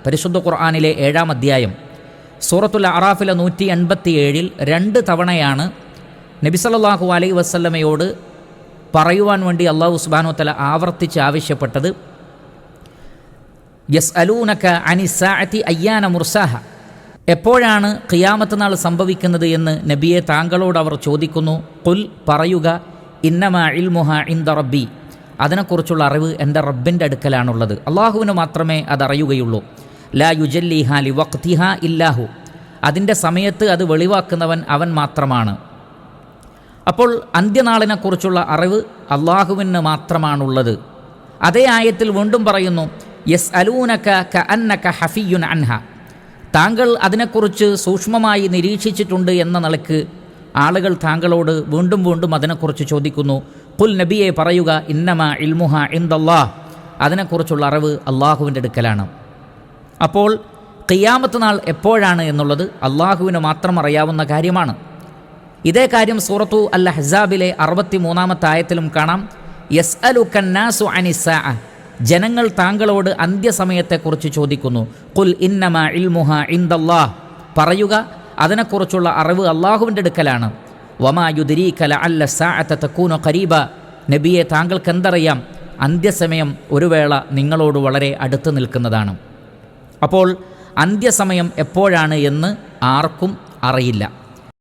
പരിശുദ്ധ ഖുർആനിലെ 7-ാം അധ്യായം സൂറത്തുൽ അറാഫിലെ 187 2 തവണയാണ് നബി സല്ലല്ലാഹു അലൈഹി വസല്ലമയോട് പറയുവാൻ വേണ്ടി അല്ലാഹു സുബ്ഹാനഹു വ തആല ആവർത്തിച്ച് ആവശ്യപ്പെട്ടത്. യസ്അലൂനക അനിസ്സാഅതി അയ്യാന മുർസാഹ, എപ്പോഴാണ് ഖിയാമത്ത് നാൾ സംഭവിക്കുന്നത് എന്ന് നബിയെ താങ്കളോട് അവർ ചോദിക്കുന്നു. ഖുൽ, പറയുക, ഇന്നമാ ഇൽമുഹാ ഇൻദ റബ്ബി, അതിനെക്കുറിച്ചുള്ള അറിവ് എൻ്റെ റബ്ബിൻ്റെ അടുക്കലാണുള്ളത്. അള്ളാഹുവിന് മാത്രമേ അതറിയുകയുള്ളൂ. ലാ യുജല്ലിഹാ ലിവഖ്തിഹാ ഇല്ലാഹു, അതിൻ്റെ സമയത്ത് അത് വെളിവാക്കുന്നവൻ അവൻ മാത്രമാണ്. അപ്പോൾ അന്ത്യനാളിനെക്കുറിച്ചുള്ള അറിവ് അള്ളാഹുവിന് മാത്രമാണുള്ളത്. അതേ ആയത്തിൽ വീണ്ടും പറയുന്നു, യസ്അലൂനക കഅന്നക ഹഫിയ്യുൻ അൻഹ, താങ്കൾ അതിനെക്കുറിച്ച് സൂക്ഷ്മമായി നിരീക്ഷിച്ചിട്ടുണ്ട് എന്ന നിലക്ക് ആളുകൾ താങ്കളോട് വീണ്ടും വീണ്ടും അതിനെക്കുറിച്ച് ചോദിക്കുന്നു. ഖുൽ, നബിയെ പറയുക, ഇന്നമാ ഇൽമുഹാ ഇൻദല്ലാഹ്, അതിനെക്കുറിച്ചുള്ള അറിവ് അള്ളാഹുവിൻ്റെ അടുക്കലാണ്. അപ്പോൾ ഖിയാമത്ത് നാൾ എപ്പോഴാണ് എന്നുള്ളത് അള്ളാഹുവിന് മാത്രം അറിയാവുന്ന കാര്യമാണ്. ഇതേ കാര്യം സൂറത്തു അൽ അഹ്സാബിലെ 63-ാമത്തെ ആയത്തിലും കാണാം. യസ്അലുക്കന്നാസു അനിസ്സാഅ, ജനങ്ങൾ താങ്കളോട് അന്ത്യസമയത്തെക്കുറിച്ച് ചോദിക്കുന്നു. ഖുൽ ഇന്നമാ ഇൽമുഹാ ഇൻദല്ലാഹ്, പറയുക, അതിനെക്കുറിച്ചുള്ള അറിവ് അള്ളാഹുവിൻ്റെ അടുക്കലാണ്. വമാ യുദ്രീക ലഅല്ല സ്സാഅത തകൂനു ഖരീബ, നബിയെ താങ്കൾക്ക് എന്തറിയാം, അന്ത്യസമയം ഒരു വേള നിങ്ങളോട് വളരെ അടുത്ത് നിൽക്കുന്നതാണ്. അപ്പോൾ അന്ത്യസമയം എപ്പോഴാണ് എന്ന് ആർക്കും അറിയില്ല.